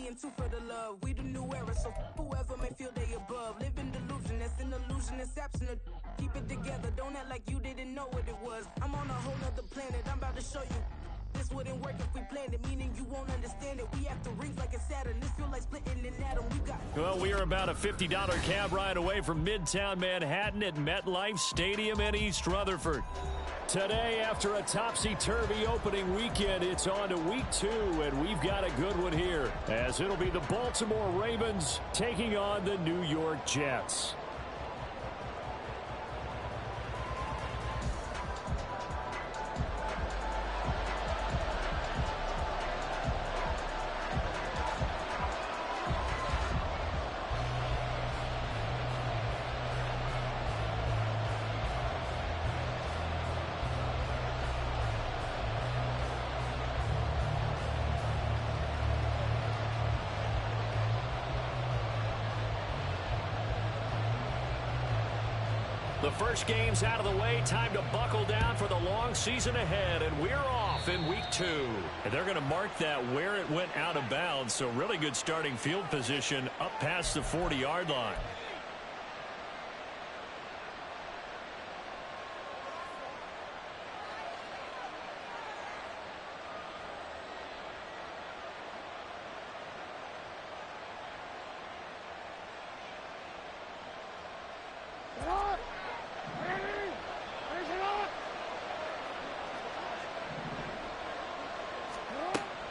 and two for the love. We the new era, so whoever may feel they above. Live in delusion, that's an illusion, it's absent. Keep it together, don't act like you didn't know what it was. I'm on a whole nother planet, I'm about to show you. This wouldn't work if we planned it, meaning you won't understand it. We have to rings like a Saturn. This feel like splitting an atom. We got. Well, we are about a $50 cab ride away from Midtown Manhattan at MetLife Stadium in East Rutherford. Today, after a topsy-turvy opening weekend, it's on to week 2, and we've got a good one here, as it'll be the Baltimore Ravens taking on the New York Jets. The first game's out of the way. Time to buckle down for the long season ahead, and we're off in week 2. And they're going to mark that where it went out of bounds, so really good starting field position up past the 40-yard line.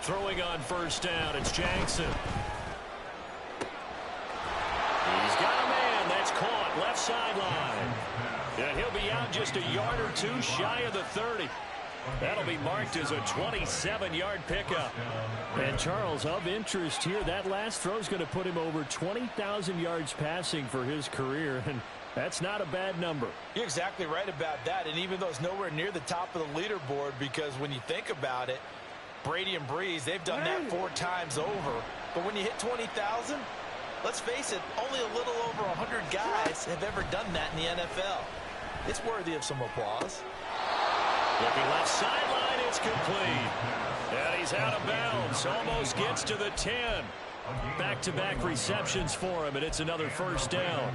Throwing on first down, it's Jackson. He's got a man that's caught left sideline. And he'll be out just a yard or two shy of the 30. That'll be marked as a 27-yard pickup. And Charles, of interest here, that last throw is going to put him over 20,000 yards passing for his career. And that's not a bad number. You're exactly right about that. And even though it's nowhere near the top of the leaderboard, because when you think about it, Brady and Breeze, they've done that 4 times over. But when you hit 20,000, let's face it, only a little over 100 guys have ever done that in the NFL. It's worthy of some applause. Looking left sideline, it's complete. And he's out of bounds, almost gets to the 10. Back-to-back receptions for him, and it's another first down.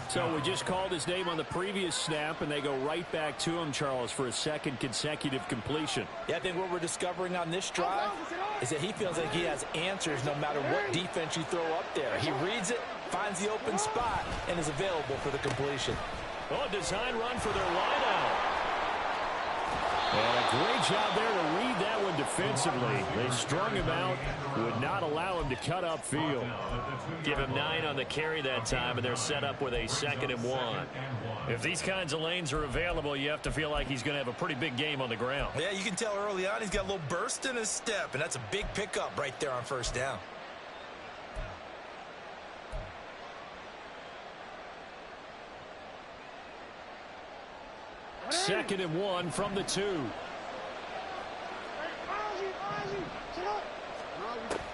So we just called his name on the previous snap, and they go right back to him, Charles, for a second consecutive completion. Yeah, I think what we're discovering on this drive is that he feels like he has answers no matter what defense you throw up there. He reads it, finds the open spot, and is available for the completion. Oh, design run for their wideout. And a great job there to read that one defensively. They strung him out, would not allow him to cut upfield. Give him 9 on the carry that time, and they're set up with a 2nd and 1. If these kinds of lanes are available, you have to feel like he's going to have a pretty big game on the ground. Yeah, you can tell early on he's got a little burst in his step, and that's a big pickup right there on first down. Second and 1 from the 2.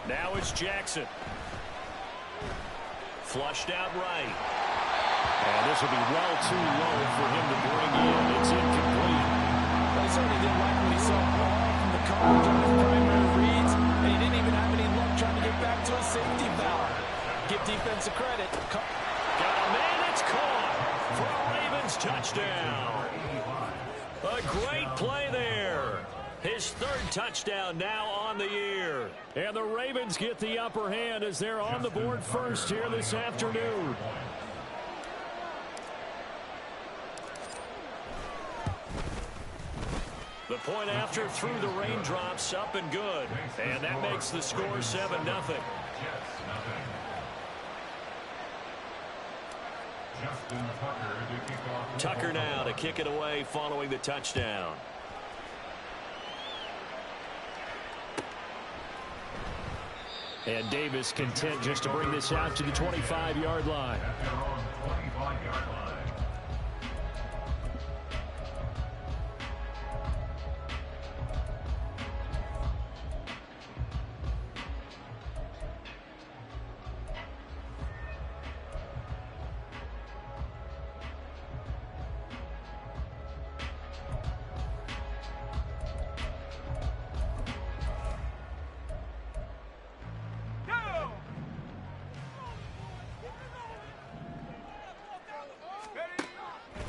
Now it's Jackson. Flushed out right. And this will be well too low for him to bring in. It's incomplete. Well, he certainly didn't like what he saw all from the coverage on his primary reads, and he didn't even have any luck trying to get back to his safety valve. Give defensive credit. Got a man that's caught for a Ravens touchdown. A great play there. His 3rd touchdown now on the year. And the Ravens get the upper hand as they're on the board first here this afternoon. The point after through the raindrops, up and good. And that makes the score 7-0. Tucker now to kick it away following the touchdown. And Davis content just to bring this out to the 25-yard line.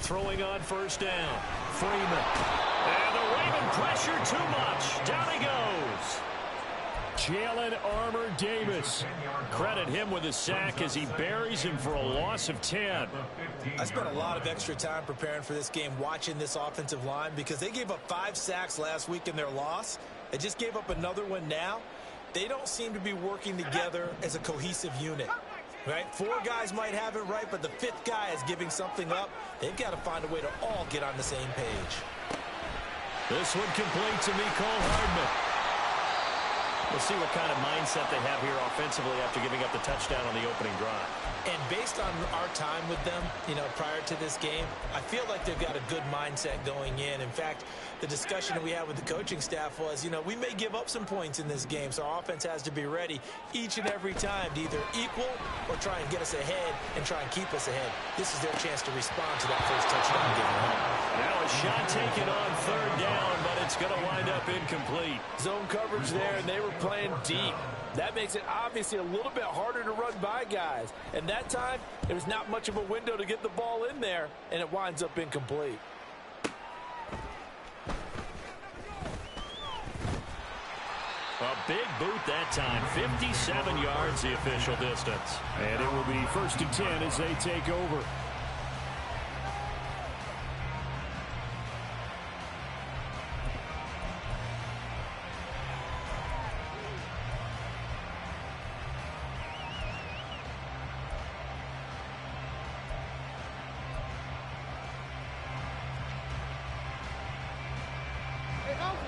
throwing on first down. Freeman. And the Raven pressure too much. Down he goes. Jalen Armour-Davis. Credit him with a sack as he buries him for a loss of 10. I spent a lot of extra time preparing for this game, watching this offensive line, because they gave up 5 sacks last week in their loss. They just gave up another one now. They don't seem to be working together as a cohesive unit. Right? 4 guys might have it right, but the 5th guy is giving something up. They've got to find a way to all get on the same page. This one complete to Mecole Hardman. We'll see what kind of mindset they have here offensively after giving up the touchdown on the opening drive. And based on our time with them, prior to this game, I feel like they've got a good mindset going in. In fact, the discussion that we had with the coaching staff was, we may give up some points in this game, so our offense has to be ready each and every time to either equal or try and get us ahead and try and keep us ahead. This is their chance to respond to that first touchdown given up. Now a shot taken on third down, but it's going to wind up incomplete. Zone coverage there, and they were playing deep. That makes it obviously a little bit harder to run by guys. And that time, there was not much of a window to get the ball in there, and it winds up incomplete. A big boot that time. 57 yards the official distance. And it will be 1st and 10 as they take over.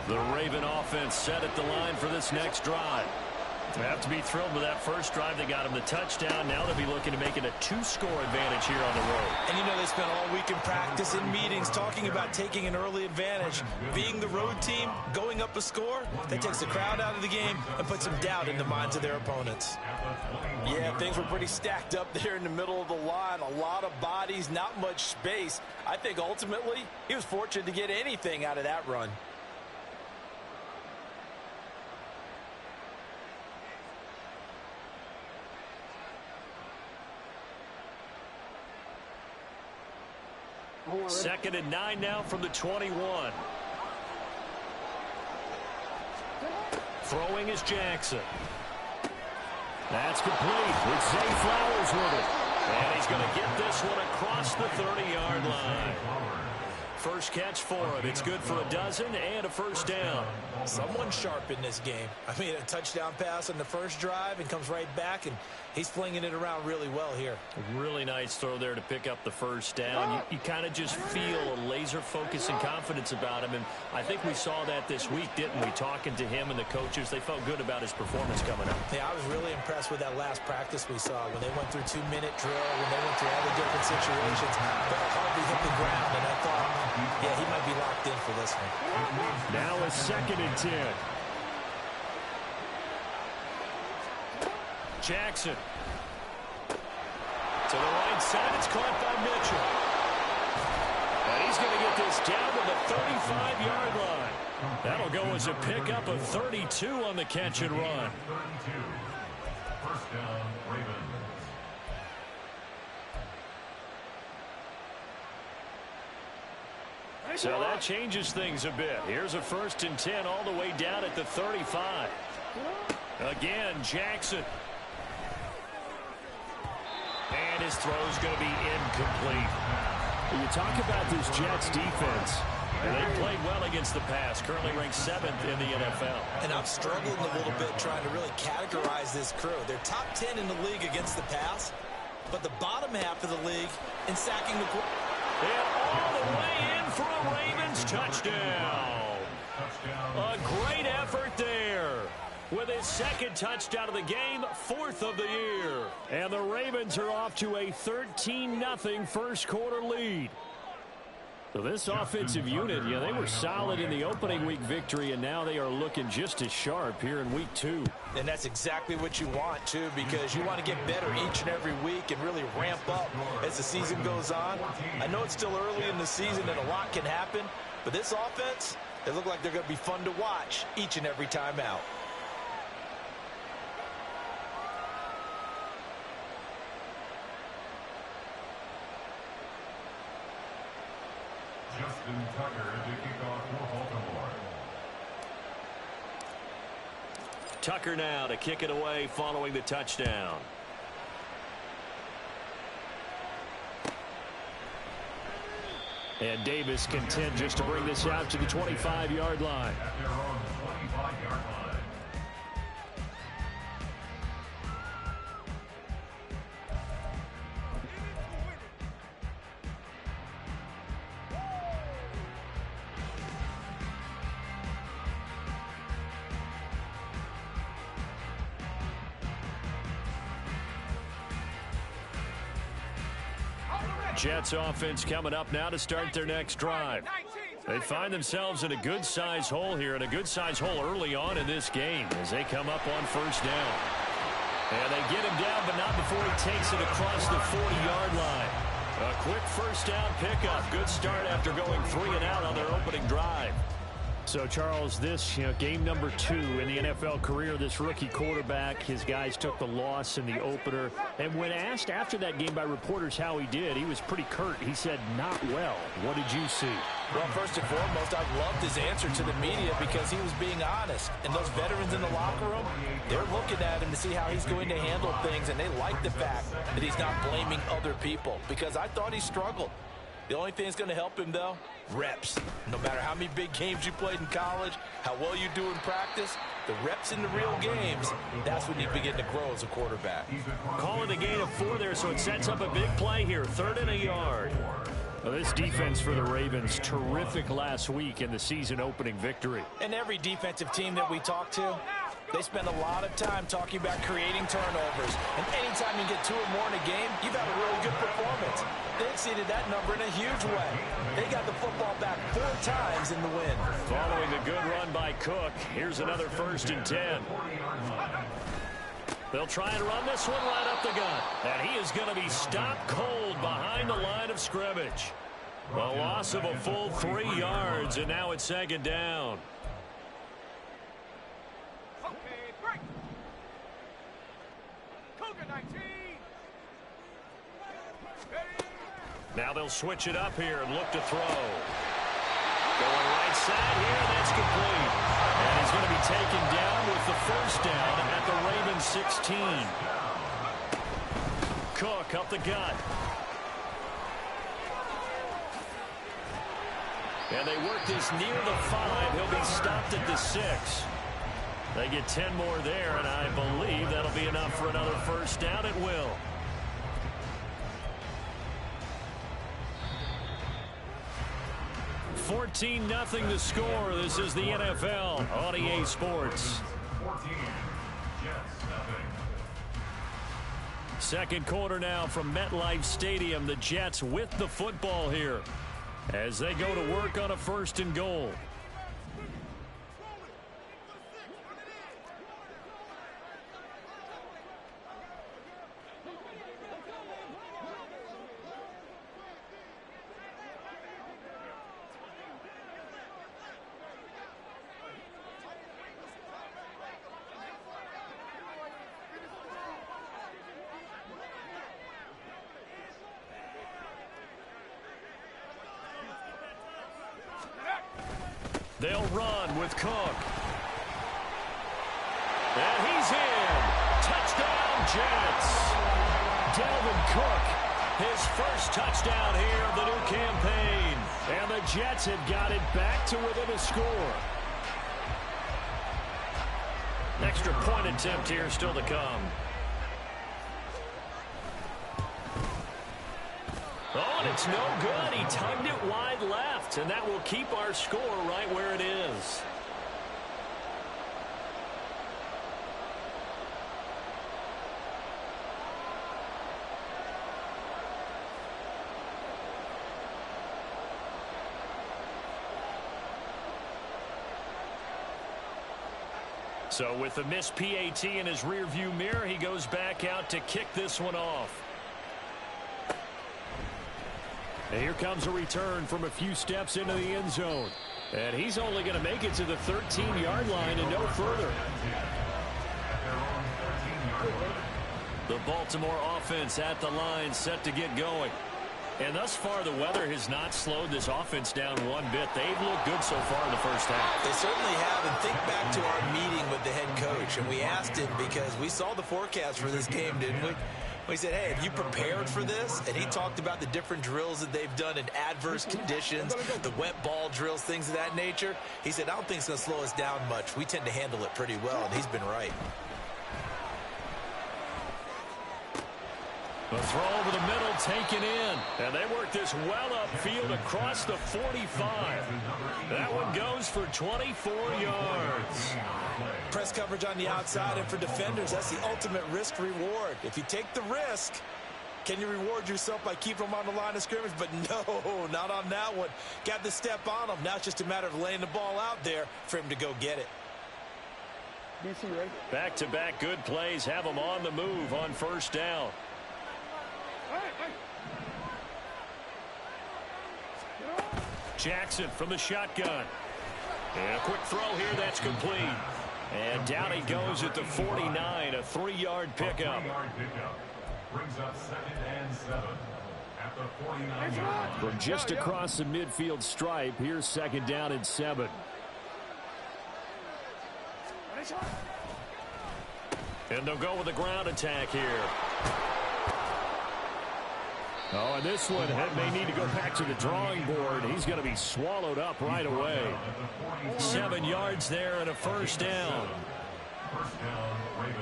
The Raven offense set at the line for this next drive. They have to be thrilled with that first drive. They got him the touchdown. Now they'll be looking to make it a 2-score advantage here on the road. And they spent all week in practice, in meetings, talking about taking an early advantage. Being the road team, going up a score, that takes the crowd out of the game and puts some doubt in the minds of their opponents. Yeah, things were pretty stacked up there in the middle of the line. A lot of bodies, not much space. I think ultimately he was fortunate to get anything out of that run. Second and 9 now from the 21. Throwing is Jackson. That's complete with Zay Flowers with it. And he's going to get this one across the 30-yard line. First catch for him. It's good for a dozen and a first down. Someone sharp in this game. I mean, a touchdown pass on the first drive and comes right back, and he's flinging it around really well here. A really nice throw there to pick up the first down. You kind of just feel a laser focus and confidence about him, and I think we saw that this week, didn't we? Talking to him and the coaches, they felt good about his performance coming up. Yeah, I was really impressed with that last practice we saw when they went through 2-minute drill, when they went through all the different situations. But Harvey hit the ground, and I thought, yeah, he might be locked in for this one. Now a 2nd and 10. Jackson. To the right side, it's caught by Mitchell. And he's going to get this down to the 35-yard line. That'll go as a pickup of 32 on the catch and run. First down, Ravens. So that changes things a bit. Here's a 1st and 10 all the way down at the 35. Again, Jackson. And his throw's going to be incomplete. When you talk about this Jets defense, they played well against the pass, currently ranked 7th in the NFL. And I'm struggling a little bit trying to really categorize this crew. They're top 10 in the league against the pass, but the bottom half of the league in sacking the quarterback. And all the way in for a Ravens touchdown. A great effort there. With his 2nd touchdown of the game, 4th of the year. And the Ravens are off to a 13-0 first quarter lead. So this offensive unit, they were solid in the opening week victory, and now they are looking just as sharp here in week 2. And that's exactly what you want, too, because you want to get better each and every week and really ramp up as the season goes on. I know it's still early in the season and a lot can happen, but this offense, they look like they're going to be fun to watch each and every time out. Justin Tucker to kick off for Baltimore. Tucker now to kick it away following the touchdown. And Davis content just to bring this out to the 25-yard line. At their own 25-yard line. Jets offense coming up now to start their next drive. They find themselves in a good-sized hole here, and a good-sized hole early on in this game as they come up on first down. And they get him down, but not before he takes it across the 40-yard line. A quick first down pickup. Good start after going 3 and out on their opening drive. So, Charles, this, game number 2 in the NFL career, this rookie quarterback, his guys took the loss in the opener. And when asked after that game by reporters how he did, he was pretty curt. He said, not well. What did you see? Well, first and foremost, I loved his answer to the media because he was being honest. And those veterans in the locker room, they're looking at him to see how he's going to handle things, and they like the fact that he's not blaming other people because I thought he struggled. The only thing that's going to help him, though, reps. No matter how many big games you played in college, how well you do in practice, the reps in the real games, that's when you begin to grow as a quarterback. Calling a gain of 4 there, so it sets up a big play here. 3rd and a yard. Well, this defense for the Ravens, terrific last week in the season-opening victory. And every defensive team that we talk to, they spend a lot of time talking about creating turnovers. And anytime you get 2 or more in a game, you've had a really good performance. They exceeded that number in a huge way. They got the football back 4 times in the win. Following a good run by Cook, here's another 1st and 10. They'll try and run this one right up the gut. And he is going to be stopped cold behind the line of scrimmage. A loss of a full 3 yards, and now it's 2nd down. Now they'll switch it up here and look to throw. Going right side here, and that's complete. And he's going to be taken down with the 1st down at the Ravens 16. Cook up the gut. And they work this near the 5. He'll be stopped at the 6. They get 10 more there, and I believe that'll be enough for another 1st down. It will. 14-0 the score. This is the NFL on EA Sports. 14, Jets, nothing. Second quarter now from MetLife Stadium. The Jets with the football here as they go to work on a 1st and goal. They'll run with Cook. And he's in. Touchdown, Jets. Dalvin Cook, his 1st touchdown here of the new campaign. And the Jets have got it back to within a score. Extra point attempt here still to come. Oh, and it's no good. He tugged it wide left, and that will keep our score right where it is. So with the missed PAT in his rearview mirror, he goes back out to kick this one off. And here comes a return from a few steps into the end zone. And he's only going to make it to the 13-yard line and no further. The Baltimore offense at the line set to get going. And thus far, the weather has not slowed this offense down one bit. They've looked good so far in the first half. They certainly have. And think back to our meeting with the head coach. And we asked him because we saw the forecast for this game, didn't we? We said, hey, have you prepared for this? And he talked about the different drills that they've done in adverse conditions, the wet ball drills, things of that nature. He said, I don't think it's going to slow us down much. We tend to handle it pretty well, and he's been right. The throw over the middle taken in. And they work this well upfield across the 45. That one goes for 24 yards. Press coverage on the outside, and for defenders, that's the ultimate risk-reward. If you take the risk, can you reward yourself by keeping them on the line of scrimmage? But no, not on that one. Got to step on them. Now it's just a matter of laying the ball out there for him to go get it. Back-to-back good plays have them on the move on first down. Jackson from the shotgun. And a quick throw here that's complete. And down he goes at the 49, a 3-yard pickup. Brings up 2nd and 7 at the 49-yard line. From just across the midfield stripe, here's 2nd down and 7. And they'll go with the ground attack here. Oh, and this one may need to go back to the drawing board. He's going to be swallowed up right away. 7 yards there and a first down. First down, Ravens.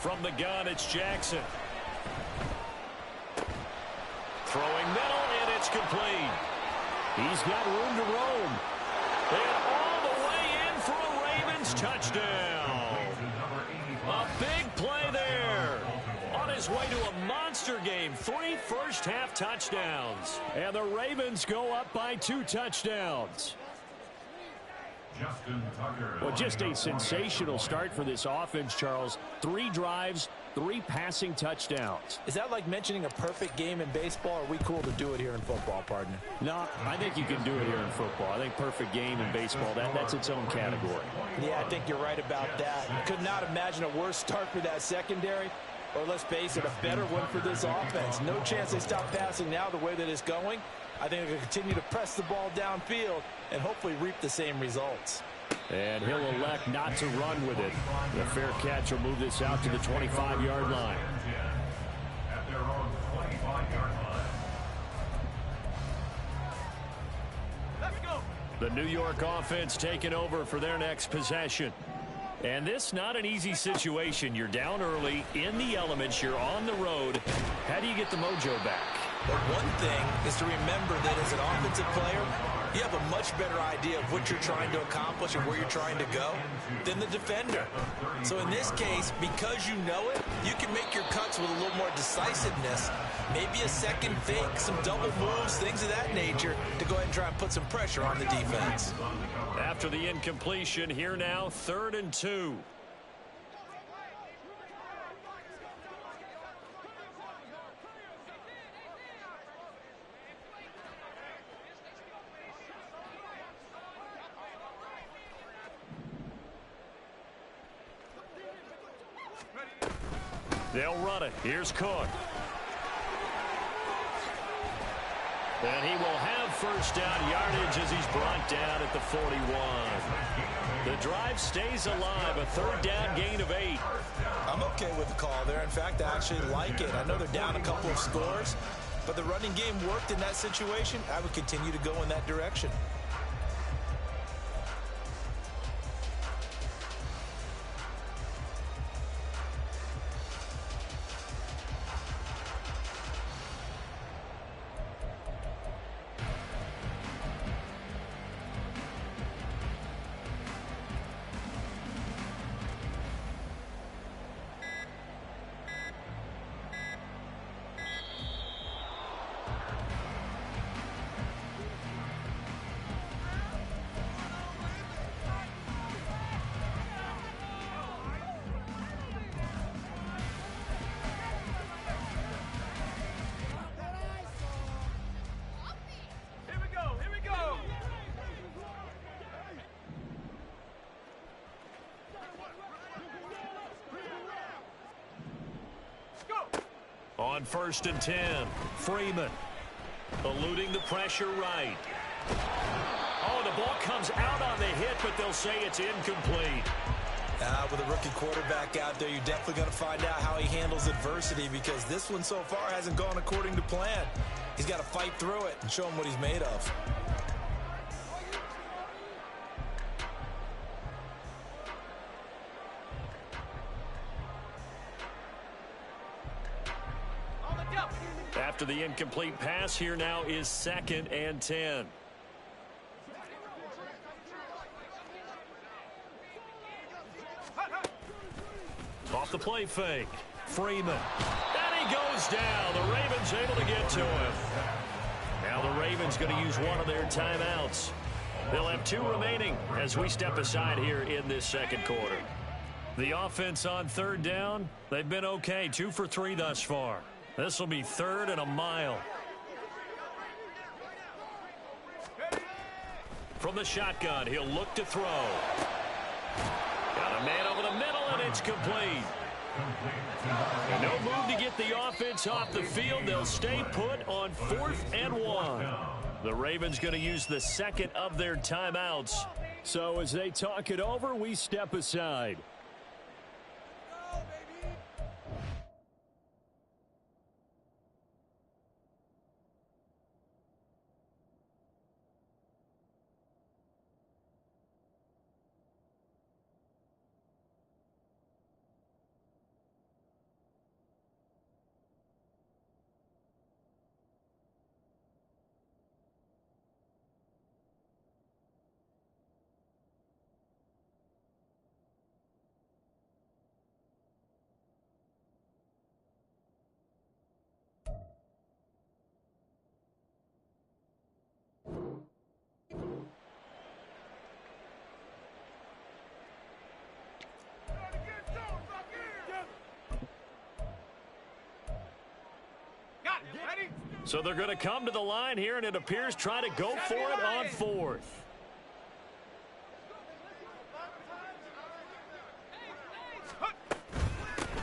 From the gun, it's Jackson. Throwing middle, and it's complete. He's got room to roam. And all the way in for a Ravens touchdown. A big play there. On his way to a monster game. 3 first-half touchdowns. And the Ravens go up by 2 touchdowns. Justin Tucker. Well, just a sensational start for this offense, Charles. 3 drives, 3 passing touchdowns. Is that like mentioning a perfect game in baseball? Or are we cool to do it here in football, partner? No, I think you can do it here in football. I think perfect game in baseball, that's its own category. Yeah, I think you're right about that. Could not imagine a worse start for that secondary. Or let's face it, a better one for this offense. No chance they stop passing now the way that it's going. I think they'll continue to press the ball downfield and hopefully reap the same results. And he'll elect not to run with it. The fair catch will move this out to the 25-yard line. At their own 25-yard line. Let's go. The New York offense taking over for their next possession. And this not an easy situation. You're down early, in the elements, you're on the road. How do you get the mojo back? But one thing is to remember that as an offensive player, you have a much better idea of what you're trying to accomplish and where you're trying to go than the defender. So in this case, because you know it, you can make your cuts with a little more decisiveness. Maybe a second fake, some double moves, things of that nature to go ahead and try and put some pressure on the defense. After the incompletion, here now, 3rd and 2. They'll run it. Here's Cook. And he will have first down yardage as he's brought down at the 41. The drive stays alive. A 3rd down gain of 8. I'm okay with the call there. In fact, I actually like it. I know they're down a couple of scores, but the running game worked in that situation. I would continue to go in that direction. On 1st and 10, Freeman eluding the pressure right. Oh, the ball comes out on the hit, but they'll say it's incomplete. With a rookie quarterback out there, you're definitely going to find out how he handles adversity, because this one so far hasn't gone according to plan. He's got to fight through it and show him what he's made of. After the incomplete pass, here now is 2nd and 10. Off the play fake, Freeman. And he goes down. The Ravens able to get to him. Now the Ravens going to use one of their timeouts. They'll have 2 remaining as we step aside here in this 2nd quarter. The offense on 3rd down, they've been okay. 2 for 3 thus far. This will be 3rd and a mile. From the shotgun, he'll look to throw. Got a man over the middle, and it's complete. No move to get the offense off the field. They'll stay put on 4th and 1. The Ravens going to use the 2nd of their timeouts. So as they talk it over, we step aside. So they're going to come to the line here, and it appears try to go for it on 4th.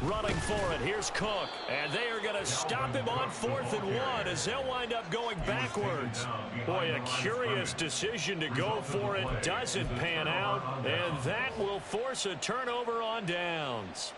Running for it, here's Cook. And they are going to stop him on 4th and 1 as they'll wind up going backwards. Boy, a curious decision to go for it. Doesn't pan out, and that will force a turnover on downs.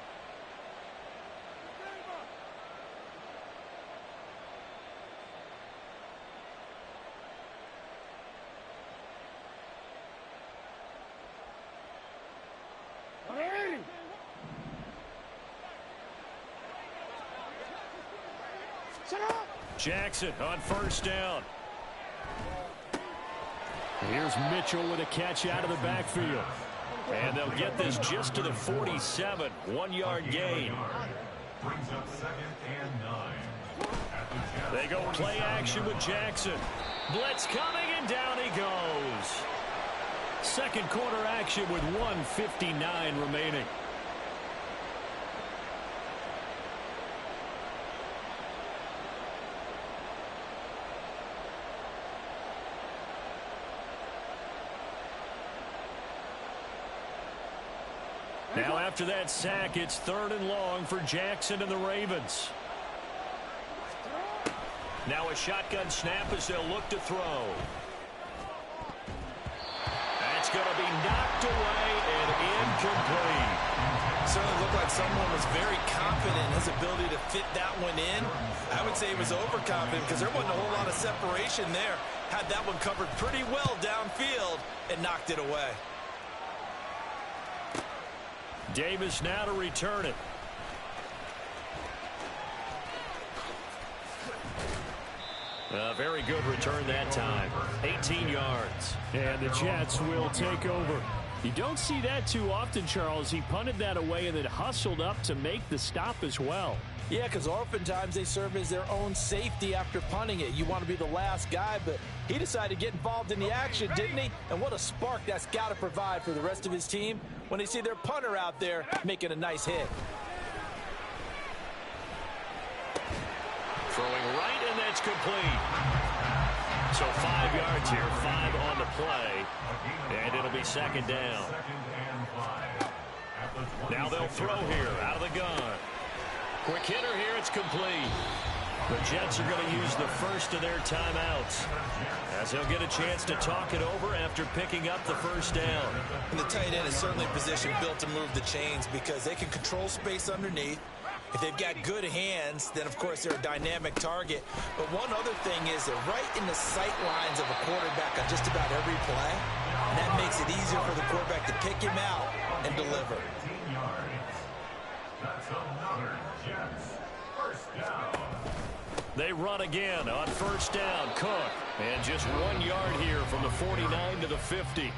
Jackson on 1st down. Here's Mitchell with a catch out of the backfield. And they'll get this just to the 47. 1-yard gain. Brings up 2nd and 9. They go play action with Jackson. Blitz coming, and down he goes. 2nd quarter action with 1:59 remaining. Now after that sack, it's 3rd and long for Jackson and the Ravens. Now a shotgun snap as they'll look to throw. That's going to be knocked away and incomplete. Certainly looked like someone was very confident in his ability to fit that one in. I would say he was overconfident because there wasn't a whole lot of separation there. Had that one covered pretty well downfield and knocked it away. Davis now to return it. A very good return that time. 18 yards. And the Jets will take over. You don't see that too often, Charles. He punted that away and then hustled up to make the stop as well. Yeah, because oftentimes they serve as their own safety after punting it. You want to be the last guy, but he decided to get involved in the action, didn't he? And what a spark that's got to provide for the rest of his team when they see their punter out there making a nice hit. Throwing right, and that's complete. So 5 yards here, 5 on the play, and it'll be 2nd down. Now they'll throw here out of the gun. Quick hitter here. It's complete. The Jets are going to use the first of their timeouts, as he'll get a chance to talk it over after picking up the first down. And the tight end is certainly a position built to move the chains because they can control space underneath. If they've got good hands, then, of course, they're a dynamic target. But one other thing is they're right in the sight lines of a quarterback on just about every play. And that makes it easier for the quarterback to pick him out and deliver. That's another Jets first down. They run again on first down. Cook. And just 1 yard here from the 49 to the 50.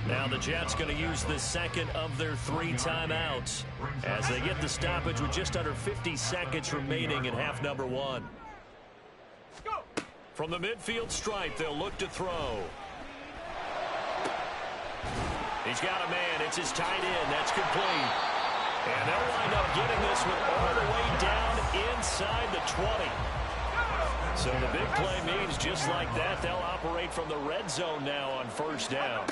Now the Jets going to use the second of their 3 timeouts as they get the stoppage with just under 50 seconds remaining in half number 1. From the midfield stripe, they'll look to throw. He's got a man. It's his tight end. That's complete. And they'll wind up getting this one all the way down inside the 20. So the big play means just like that, they'll operate from the red zone now on first down.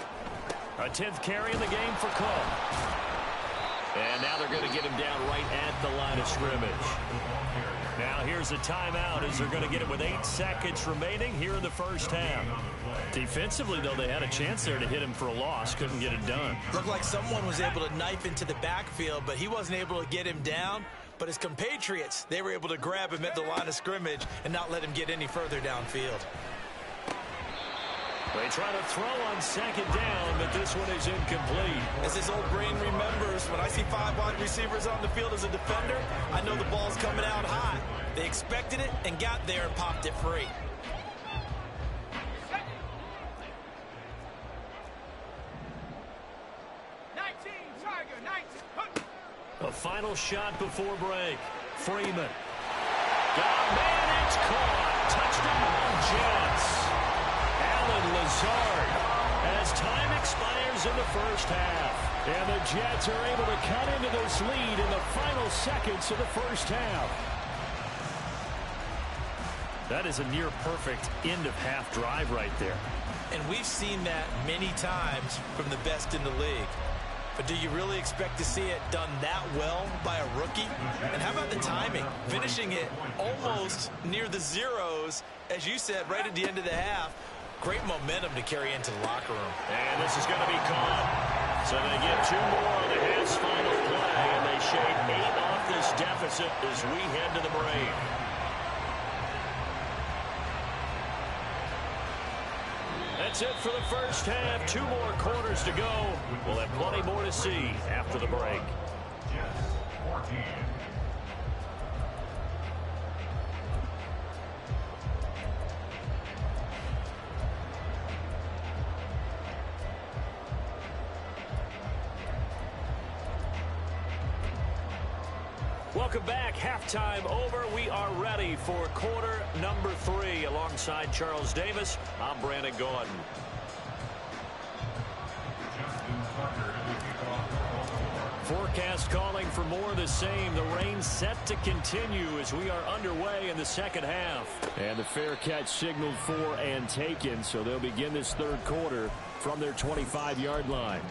A 10th carry in the game for Cook. And now they're going to get him down right at the line of scrimmage. Now here's a timeout as they're going to get it with 8 seconds remaining here in the first half. Defensively, though, they had a chance there to hit him for a loss. Couldn't get it done. Looked like someone was able to knife into the backfield, but he wasn't able to get him down. But his compatriots, they were able to grab him at the line of scrimmage and not let him get any further downfield. They try to throw on second down, but this one is incomplete. As his old brain remembers, when I see 5 wide receivers on the field as a defender, I know the ball's coming out high. They expected it and got there and popped it free. A final shot before break. Freeman. Got a man, it's caught. Touchdown, Jets. Allen Lazard as time expires in the first half. And the Jets are able to cut into this lead in the final seconds of the first half. That is a near-perfect end-of-half drive right there. And we've seen that many times from the best in the league. But do you really expect to see it done that well by a rookie? And how about the timing? Finishing it almost near the zeros, as you said, right at the end of the half. Great momentum to carry into the locker room. And this is going to be caught. So they get 2 more on the half's final play, and they shave 8 off this deficit as we head to the break. That's it for the first half. 2 more quarters to go. We'll have plenty more to see after the break. Jets 14. Welcome back. Halftime over. We are ready for quarter number 3. Alongside Charles Davis, I'm Brandon Gaudin. Forecast calling for more of the same. The rain set to continue as we are underway in the second half. And the fair catch signaled for and taken, so they'll begin this third quarter from their 25-yard line.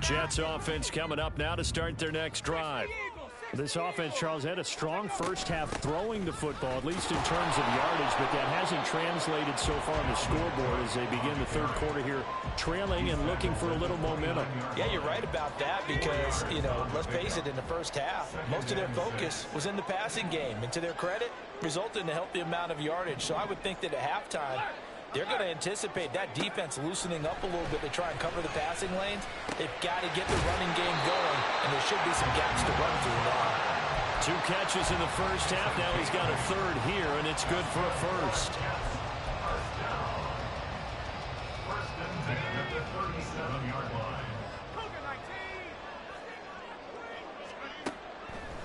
Jets offense coming up now to start their next drive. This offense, Charles, had a strong first half throwing the football, at least in terms of yardage, but that hasn't translated so far on the scoreboard as they begin the third quarter here, trailing and looking for a little momentum. Yeah, you're right about that because, you know, let's face it, in the first half, most of their focus was in the passing game. And to their credit, resulted in a healthy amount of yardage. So I would think that at halftime, they're going to anticipate that defense loosening up a little bit to try and cover the passing lanes. They've got to get the running game going, and there should be some gaps to run through now. 2 catches in the first half. Now he's got a third here, and it's good for a first.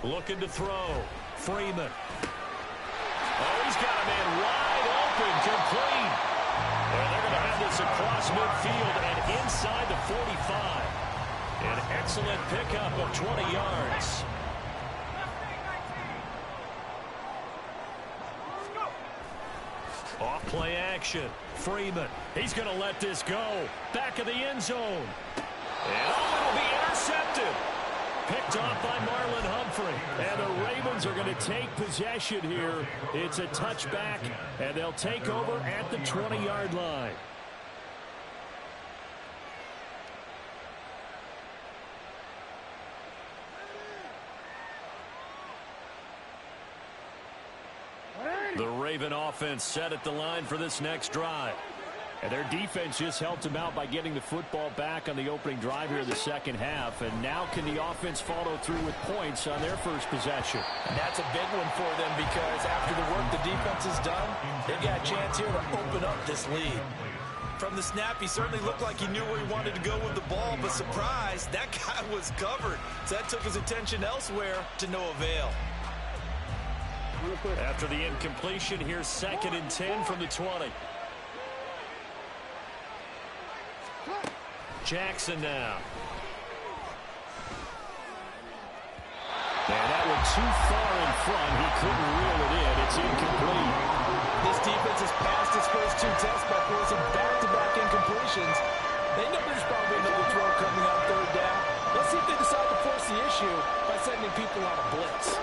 Looking to throw. Freeman. Oh, he's got a man wide open, complete. And they're going to have this across midfield and inside the 45. An excellent pickup of 20 yards. Off play action. Freeman. He's going to let this go. Back of the end zone. And it'll be intercepted. Picked off by Marlon Humphrey. And the Ravens are going to take possession here. It's a touchback, and they'll take over at the 20-yard line. The Raven offense set at the line for this next drive. And their defense just helped them out by getting the football back on the opening drive here in the second half. And now can the offense follow through with points on their first possession? And that's a big one for them because after the work the defense has done, they've got a chance here to open up this lead. From the snap, he certainly looked like he knew where he wanted to go with the ball, but surprise, that guy was covered. So that took his attention elsewhere to no avail. After the incompletion, here's 2nd and 10 from the 20. Jackson now. And that one too far in front. He couldn't reel it in. It's incomplete. This defense has passed its first 2 tests by forcing back-to-back incompletions. They know there's probably another throw coming on 3rd down. Let's see if they decide to force the issue by sending people on a blitz.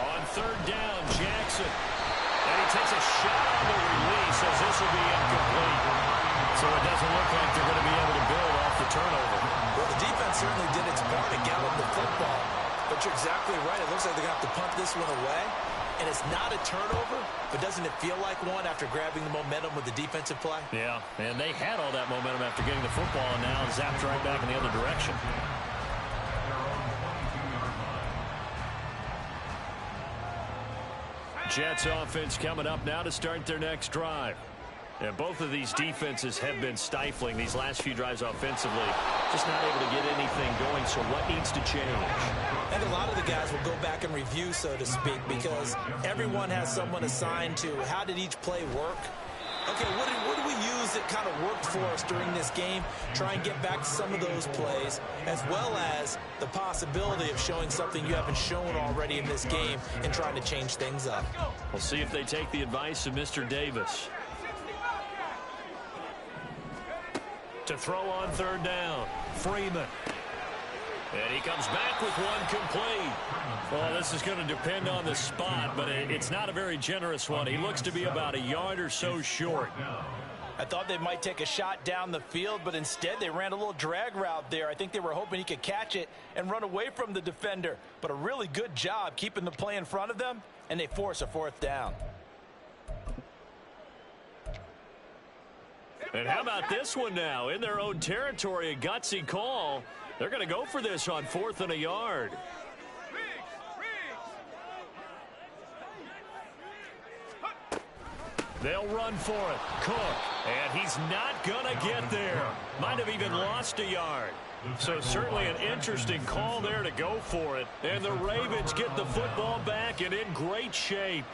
On 3rd down, Jackson. And he takes a shot on the release as this will be incomplete. So it doesn't look like they're going to be able to build off the turnover. Well, the defense certainly did its part to gallop the football. But you're exactly right. It looks like they're going to have to punt this one away. And it's not a turnover, but doesn't it feel like one after grabbing the momentum with the defensive play? Yeah, and they had all that momentum after getting the football, and now zapped right back in the other direction. Jets offense coming up now to start their next drive. And both of these defenses have been stifling these last few drives offensively. Just not able to get anything going, so what needs to change? And a lot of the guys will go back and review, so to speak, because everyone has someone assigned to how did each play work. Okay, what do we use that kind of worked for us during this game? Try and get back to some of those plays, as well as the possibility of showing something you haven't shown already in this game and trying to change things up. We'll see if they take the advice of Mr. Davis. To throw on 3rd down, Freeman. And he comes back with one complete. Well, this is going to depend on the spot, but it's not a very generous one. He looks to be about a yard or so short. I thought they might take a shot down the field, but instead they ran a little drag route there. I think they were hoping he could catch it and run away from the defender. But a really good job keeping the play in front of them, and they force a 4th down. And how about this one now? In their own territory, a gutsy call. They're going to go for this on 4th and a yard. They'll run for it. Cook. And he's not going to get there. Might have even lost a yard. So certainly an interesting call there to go for it. And the Ravens get the football back and in great shape.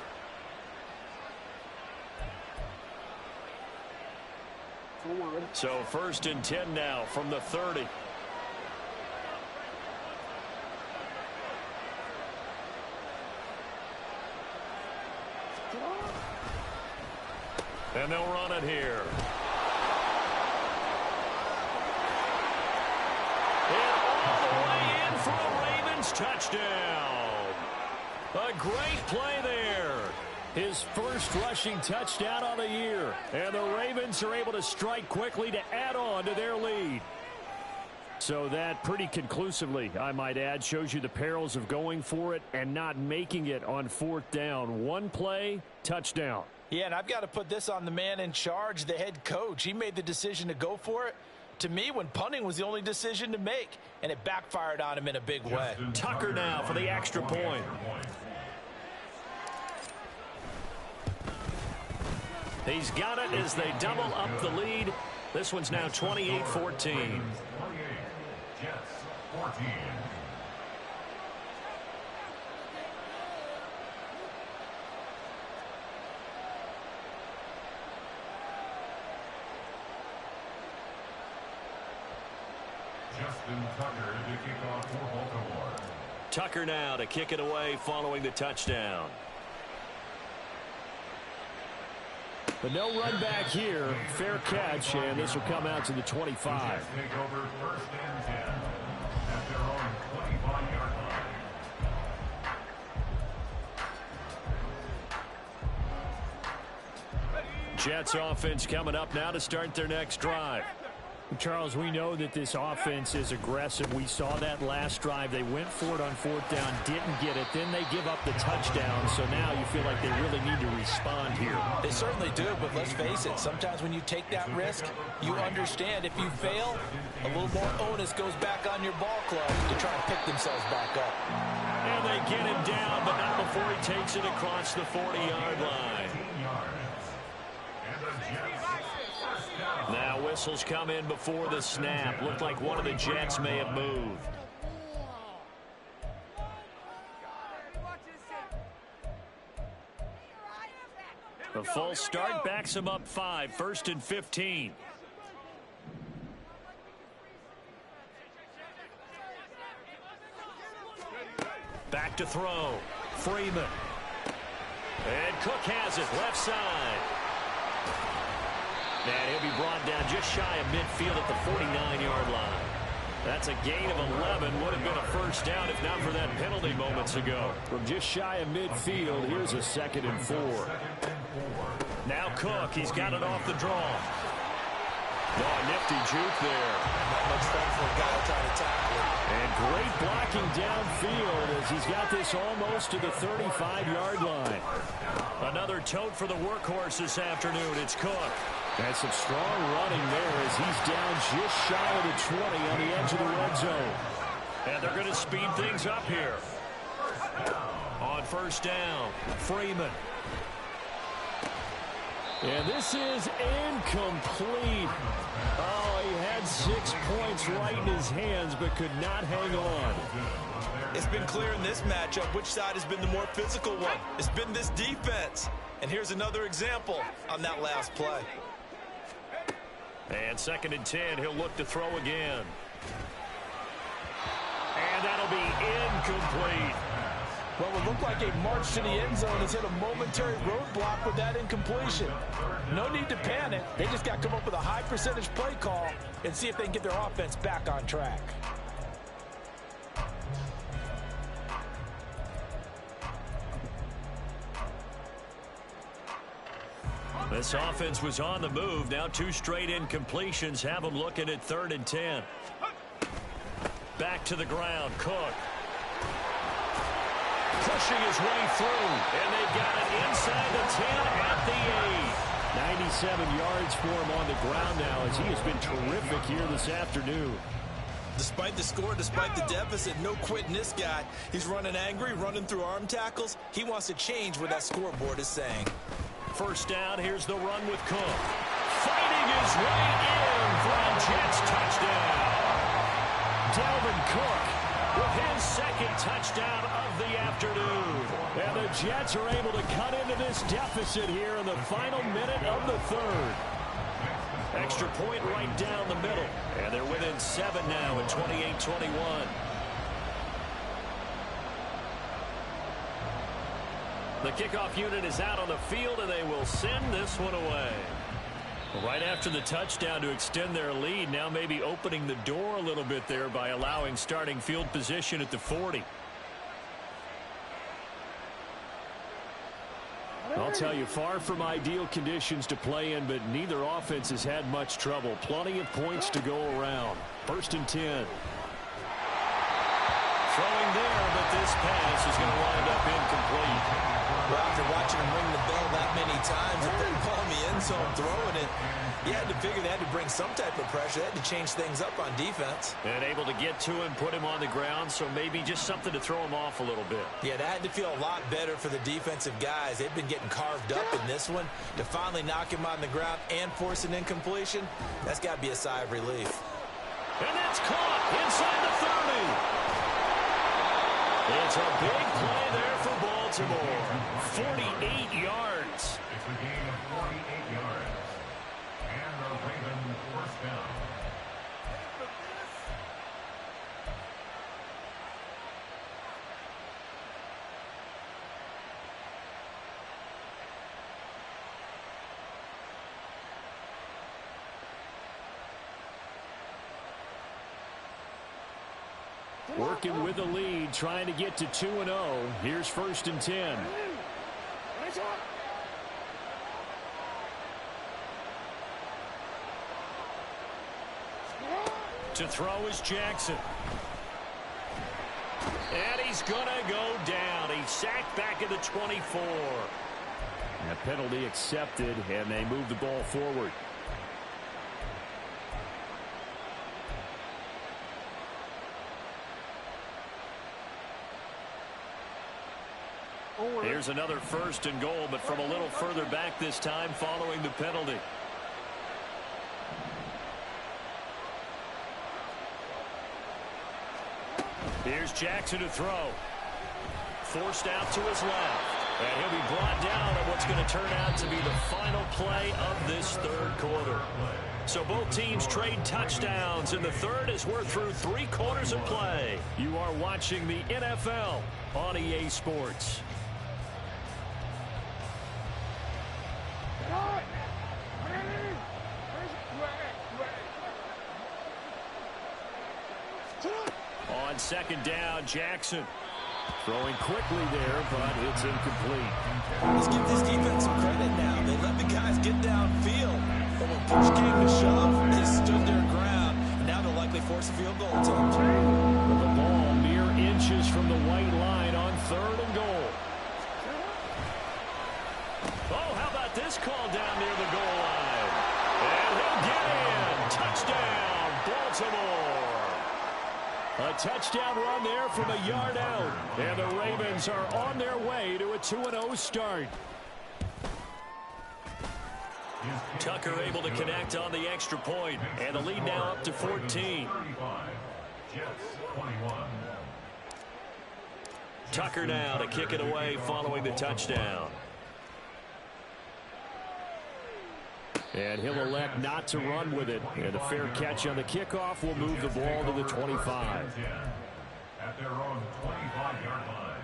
So 1st and 10 now from the 30. And they'll run it here. And all the way in for a Ravens Ravens touchdown. A great play there. His first rushing touchdown on the year. And the Ravens are able to strike quickly to add on to their lead. So that pretty conclusively, I might add, shows you the perils of going for it and not making it on fourth down. One play, touchdown. Yeah, and I've got to put this on the man in charge, the head coach. He made the decision to go for it. To me, when punting was the only decision to make, and it backfired on him in a big way. Tucker now for the extra point. He's got it as they double up the lead. This one's now 28-14. Jets 14. Justin Tucker to kick off for Baltimore. Tucker now to kick it away following the touchdown. But no run back here. Fair catch, and this will come out to the 25. Jets take over first and 10 at their own 25-yard line. Jets offense coming up now to start their next drive. Charles, we know that this offense is aggressive. We saw that last drive. They went for it on fourth down, didn't get it. Then they give up the touchdown. So now you feel like they really need to respond here. They certainly do, but let's face it. Sometimes when you take that risk, you understand if you fail, a little more onus goes back on your ball club to try and pick themselves back up. And they get him down, but not before he takes it across the 40-yard line. Now whistles come in before the snap. Looked like one of the Jets may have moved. The full start backs him up 5. First and 15. Back to throw. Freeman. And Cook has it left side. And he'll be brought down just shy of midfield at the 49-yard line. That's a gain of 11. Would have been a first down if not for that penalty moments ago. From just shy of midfield, here's a 2nd and 4. Now Cook, he's got it off the draw. Oh, nifty juke there. Not much fun for a guy trying to tackle it. And great blocking downfield as he's got this almost to the 35-yard line. Another tote for the workhorse this afternoon. It's Cook. That's some strong running there as he's down just shy of the 20 on the edge of the red zone. And they're going to speed things up here. On first down, Freeman. And this is incomplete. Oh, he had 6 points right in his hands but could not hang on. It's been clear in this matchup which side has been the more physical one. It's been this defense. And here's another example on that last play. And 2nd and 10, he'll look to throw again. And that'll be incomplete. Well, it looked like a march to the end zone has hit a momentary roadblock with that incompletion. No need to panic. They just got to come up with a high percentage play call and see if they can get their offense back on track. This offense was on the move. Now 2 straight incompletions have them looking at 3rd and 10. Back to the ground, Cook. Pushing his way through, and they've got it inside the 10 at the 8. 97 yards for him on the ground now as he has been terrific here this afternoon. Despite the score, despite the deficit, no quitting this guy. He's running angry, running through arm tackles. He wants to change what that scoreboard is saying. First down, here's the run with Cook. Fighting his way in for a Jets touchdown. Dalvin Cook with his 2nd touchdown of the afternoon. And the Jets are able to cut into this deficit here in the final minute of the 3rd. Extra point right down the middle. And they're within 7 now at 28-21. The kickoff unit is out on the field, and they will send this one away. Right after the touchdown to extend their lead, now maybe opening the door a little bit there by allowing starting field position at the 40. I'll tell you, far from ideal conditions to play in, but neither offense has had much trouble. Plenty of points to go around. 1st and 10. Throwing there, but this pass is going to wind up incomplete. Well, after watching him ring the bell that many times and then calling the end zone throwing it, you had to figure they had to bring some type of pressure. They had to change things up on defense. And able to get to him, put him on the ground, so maybe just something to throw him off a little bit. Yeah, that had to feel a lot better for the defensive guys. They've been getting carved up in this one. To finally knock him on the ground and force an incompletion, that's got to be a sigh of relief. And that's caught inside the 30. It's a big play there for Baltimore. 48 yards. It's a gain of 48 yards. And the Ravens first down. Working with the lead, trying to get to 2-0. Here's 1st and 10. To throw is Jackson. And he's going to go down. He's sacked back at the 24. And a penalty accepted, and they move the ball forward. Here's another 1st and goal, but from a little further back this time following the penalty. Here's Jackson to throw. Forced out to his left. And he'll be brought down on what's going to turn out to be the final play of this 3rd quarter. So both teams trade touchdowns in the 3rd as we're through 3 quarters of play. You are watching the NFL on EA Sports. On 2nd down, Jackson. Throwing quickly there, but it's incomplete. Let's give this defense some credit now. They let the guys get downfield. But when push came to shove, they stood their ground. Now they'll likely force a field goal attempt. The ball mere inches from the white line on 3rd and goal. Oh, how about this call down near the goal line? And he'll get in. Touchdown, Baltimore. A touchdown run there from a yard out. And the Ravens are on their way to a 2-0 start. Tucker able to connect on the extra point. And the lead now up to 14. Tucker now to kick it away following the touchdown. And he'll elect not to run with it. And a fair catch on the kickoff will move the ball to the 25. At their own 25-yard line.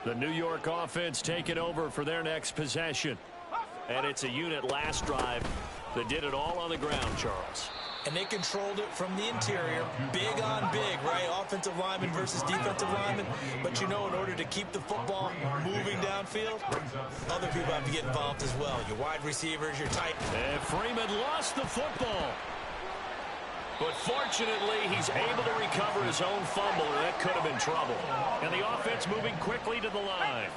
The New York offense taking over for their next possession. And it's a unit last drive that did it all on the ground, Charles. And they controlled it from the interior. Big on big, right? Offensive lineman versus defensive lineman. But you know, in order to keep the football moving downfield, other people have to get involved as well. Your wide receivers, your tight. And Freeman lost the football. But fortunately, he's able to recover his own fumble, or that could have been trouble. And the offense moving quickly to the line.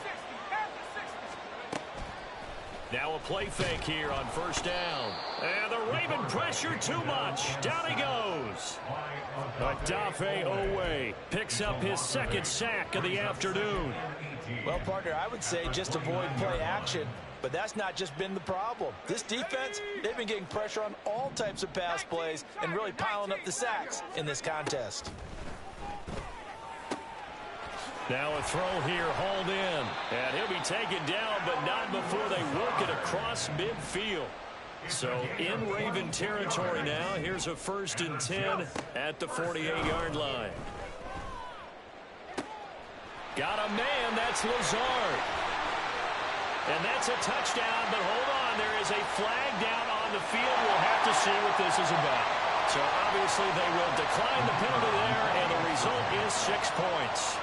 Now a play fake here on 1st down. And the Raven pressure too much. Down he goes. Odafe Oweh picks up his 2nd sack of the afternoon. Well, partner, I would say just avoid play action. But that's not just been the problem. This defense, they've been getting pressure on all types of pass plays and really piling up the sacks in this contest. Now a throw here, hauled in. And he'll be taken down, but not before they work it across midfield. So in Raven territory now. Here's a 1st and 10 at the 48-yard line. Got a man, that's Lazard. And that's a touchdown, but hold on, And there is a flag down on the field. We'll have to see what this is about. So obviously they will decline the penalty there, and the result is 6 points.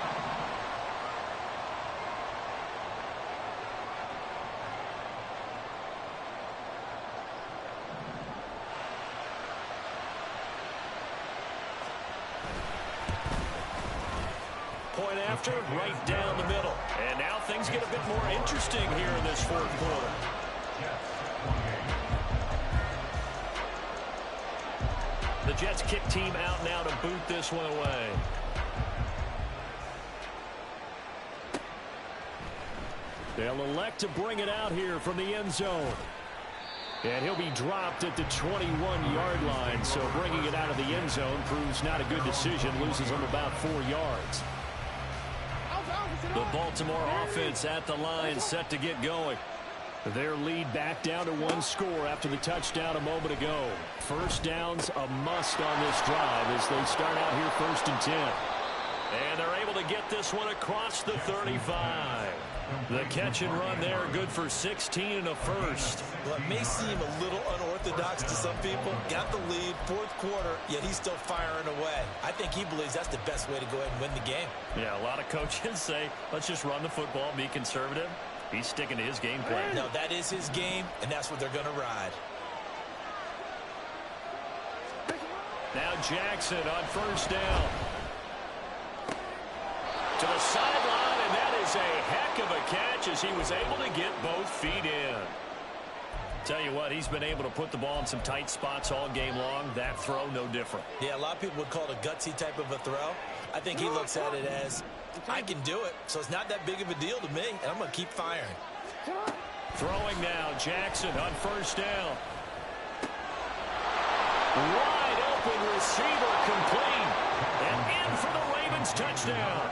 Point after, right down the middle. And now things get a bit more interesting here in this fourth quarter. The Jets kick team out now to boot this one away. They'll elect to bring it out here from the end zone. And he'll be dropped at the 21-yard line, so bringing it out of the end zone proves not a good decision, loses him about 4 yards. The Baltimore offense at the line, set to get going. Their lead back down to 1 score after the touchdown a moment ago. First down's a must on this drive as they start out here 1st and 10. And they're able to get this one across the 35. The catch and run there, good for 16 and a first. Well, it may seem a little unorthodox to some people. Got the lead, 4th quarter, yet he's still firing away. I think he believes that's the best way to go ahead and win the game. Yeah, a lot of coaches say, let's just run the football, be conservative. He's sticking to his game plan. No, that is his game, and that's what they're going to ride. Now Jackson on 1st down. To the sideline, and that is a heck of a catch as he was able to get both feet in. Tell you what, he's been able to put the ball in some tight spots all game long. That throw, no different. Yeah, a lot of people would call it a gutsy type of a throw. I think he looks at it as, I can do it, so it's not that big of a deal to me, and I'm going to keep firing. Throwing now, Jackson on 1st down. Wide open receiver, complete. And in for the Ravens touchdown.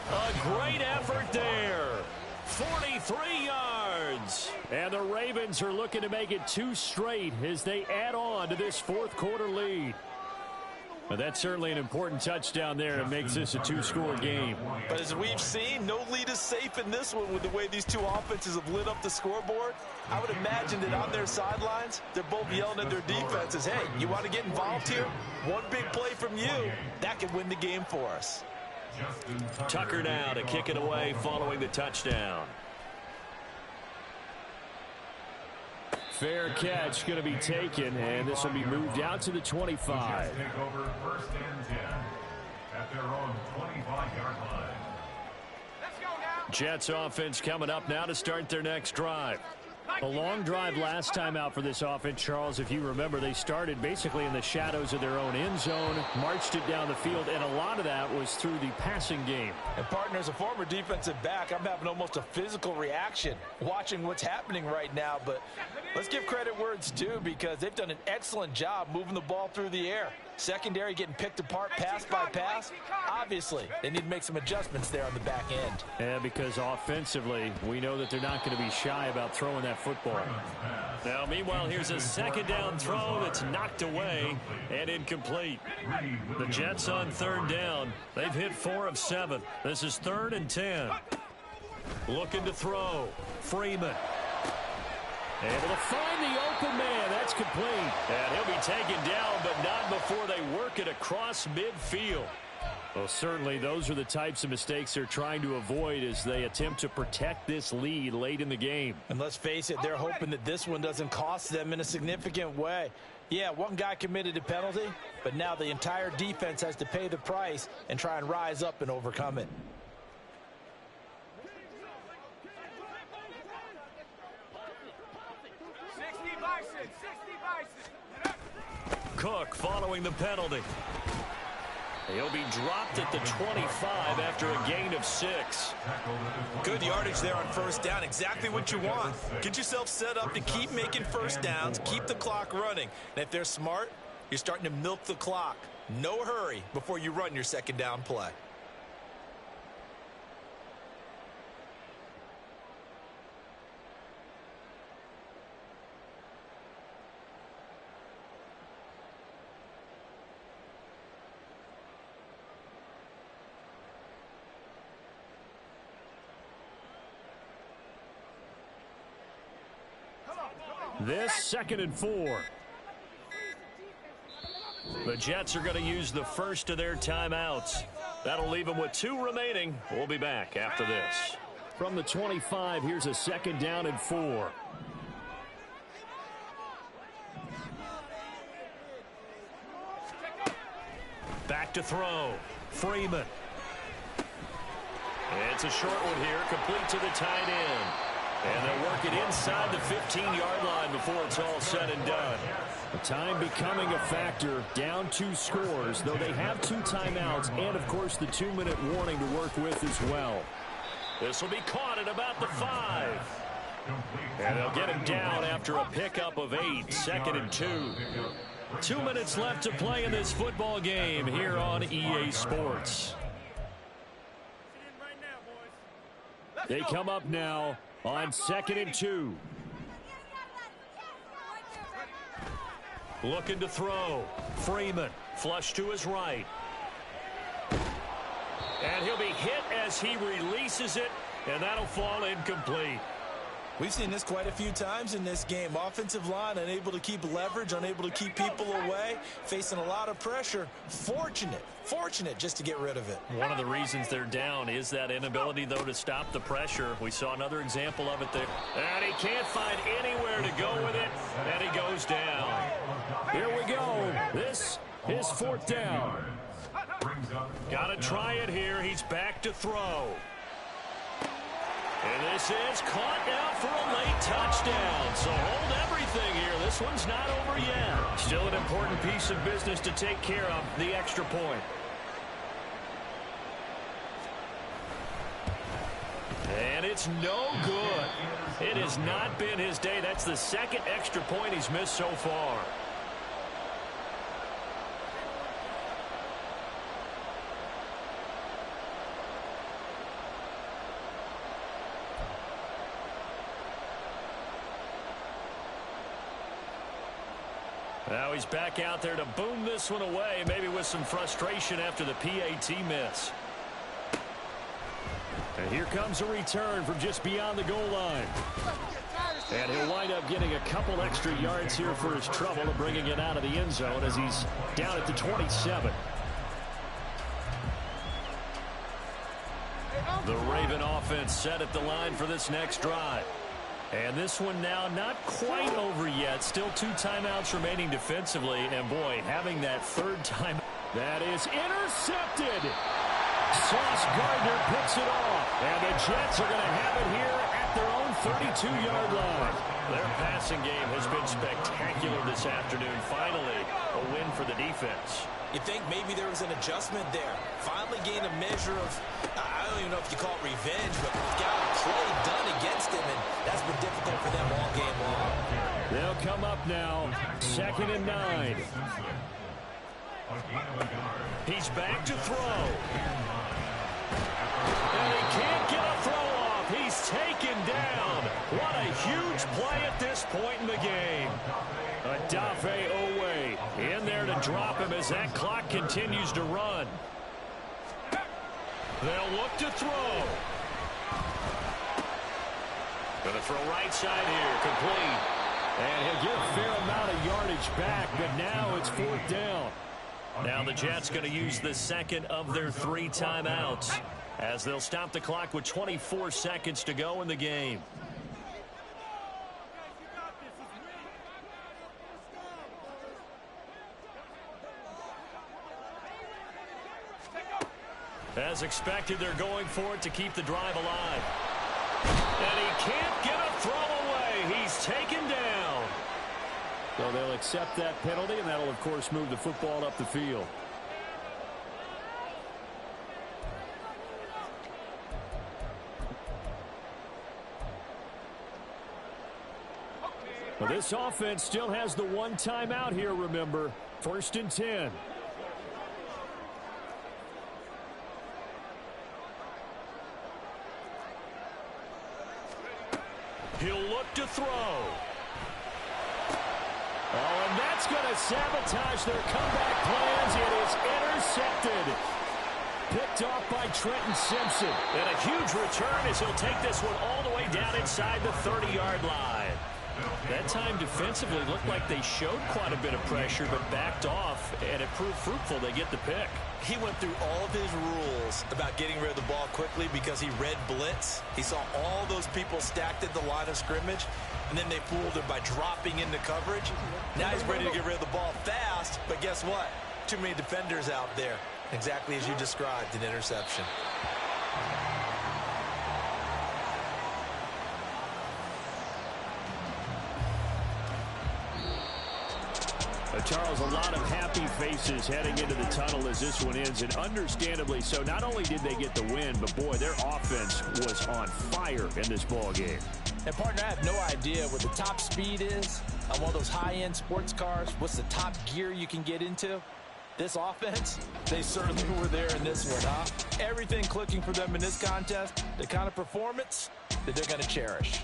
A great effort there. 43 yards. And the Ravens are looking to make it 2 straight as they add on to this 4th quarter lead. Well, that's certainly an important touchdown there. It makes this a 2-score game. But as we've seen, no lead is safe in this one with the way these two offenses have lit up the scoreboard. I would imagine that on their sidelines, they're both yelling at their defenses, hey, you want to get involved here? One big play from you, that could win the game for us. Tucker now to kick it away following the touchdown. Fair catch going to be taken, and this will be moved out to the 25. Take over 1st and 10 at their own 25-yard line. Let's go now. Jets offense coming up now to start their next drive. A long drive last time out for this offense, Charles. If you remember, they started basically in the shadows of their own end zone, marched it down the field, and a lot of that was through the passing game. And partner, as a former defensive back, I'm having almost a physical reaction watching what's happening right now. But let's give credit where it's due because they've done an excellent job moving the ball through the air. Secondary getting picked apart pass by pass. Obviously, they need to make some adjustments there on the back end. Yeah, because offensively, we know that they're not going to be shy about throwing that football. Now, meanwhile, here's a 2nd down throw that's knocked away and incomplete. The Jets on 3rd down. They've hit 4 of 7. This is 3rd and 10. Looking to throw. Freeman. Able to find the open man. That's complete. And he'll be taken down, but not before they work it across midfield. Well, certainly those are the types of mistakes they're trying to avoid as they attempt to protect this lead late in the game. And let's face it, they're hoping that this one doesn't cost them in a significant way. Yeah, one guy committed a penalty, but now the entire defense has to pay the price and try and rise up and overcome it. Cook following the penalty. He'll be dropped at the 25 after a gain of 6. Good yardage there on 1st down. Exactly what you want. Get yourself set up to keep making 1st downs, keep the clock running. And if they're smart, you're starting to milk the clock. No hurry before you run your 2nd down play. This 2nd and 4. The Jets are going to use the first of their timeouts. That'll leave them with 2 remaining. We'll be back after this. From the 25, here's a 2nd down and 4. Back to throw. Freeman. It's a short one here, complete to the tight end. And they'll work it inside the 15-yard line before it's all said and done. The time becoming a factor, down 2 scores, though they have 2 timeouts and, of course, the 2-minute warning to work with as well. This will be caught at about the 5. And they'll get him down after a pickup of 8, 2nd and 2. 2 minutes left to play in this football game here on EA Sports. They come up now on 2nd and 2. Looking to throw. Freeman, flush to his right. And he'll be hit as he releases it, and that'll fall incomplete. We've seen this quite a few times in this game. Offensive line unable to keep leverage, unable to keep people away, facing a lot of pressure. Fortunate just to get rid of it. One of the reasons they're down is that inability, though, to stop the pressure. We saw another example of it there. And he can't find anywhere to go with it, and he goes down. Here we go. This is 4th down. Got to try it here. He's back to throw. And this is caught now for a late touchdown. So hold everything here. This one's not over yet. Still an important piece of business to take care of, the extra point. And it's no good. It has not been his day. That's the 2nd extra point he's missed so far. Now he's back out there to boom this one away, maybe with some frustration after the PAT miss. And here comes a return from just beyond the goal line. And he'll wind up getting a couple extra yards here for his trouble and bringing it out of the end zone as he's down at the 27. The Raven offense set at the line for this next drive. And this one now not quite over yet. Still 2 timeouts remaining defensively. And, boy, having that 3rd time. That is intercepted. Sauce Gardner picks it off. And the Jets are going to have it here at their own 32-yard line. Their passing game has been spectacular this afternoon. Finally, a win for the defense. You think maybe there was an adjustment there. Finally gained a measure of, I don't even know if you call it revenge, but got a play done against him, and that's been difficult for them all game long. They'll come up now, 2nd and 9. He's back to throw. And he can't get a throw off. He's taken down. What a huge play at this point in the game. Odafe Oweh in there to drop him as that clock continues to run. They'll look to throw. Going to throw right side here, complete. And he'll get a fair amount of yardage back, but now it's 4th down. Now the Jets going to use the 2nd of their 3 timeouts as they'll stop the clock with 24 seconds to go in the game. As expected, they're going for it to keep the drive alive. And he can't get a throw away. He's taken down. So they'll accept that penalty, and that'll, of course, move the football up the field. Well, this offense still has the 1 timeout here, remember. 1st and 10. He'll look to throw. Oh, and that's going to sabotage their comeback plans. It is intercepted. Picked off by Trenton Simpson. And a huge return as he'll take this one all the way down inside the 30-yard line. That time defensively looked like they showed quite a bit of pressure, but backed off, and it proved fruitful. They get the pick. He went through all of his rules about getting rid of the ball quickly because he read blitz. He saw all those people stacked at the line of scrimmage, and then they fooled him by dropping into coverage. Now he's ready to get rid of the ball fast, but guess what? Too many defenders out there. Exactly as you described, an interception. Charles, a lot of happy faces heading into the tunnel as this one ends, and understandably so. Not only did they get the win, but boy, their offense was on fire in this ball game. And partner, I have no idea what the top speed is on one of those high-end sports cars. What's the top gear you can get into? This offense, they certainly were there in this one, huh? Everything clicking for them in this contest, the kind of performance that they're going to cherish.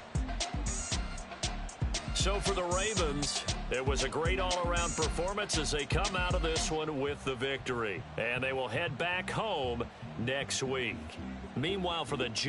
So for the Ravens, it was a great all-around performance as they come out of this one with the victory. And they will head back home next week. Meanwhile, for the Jets,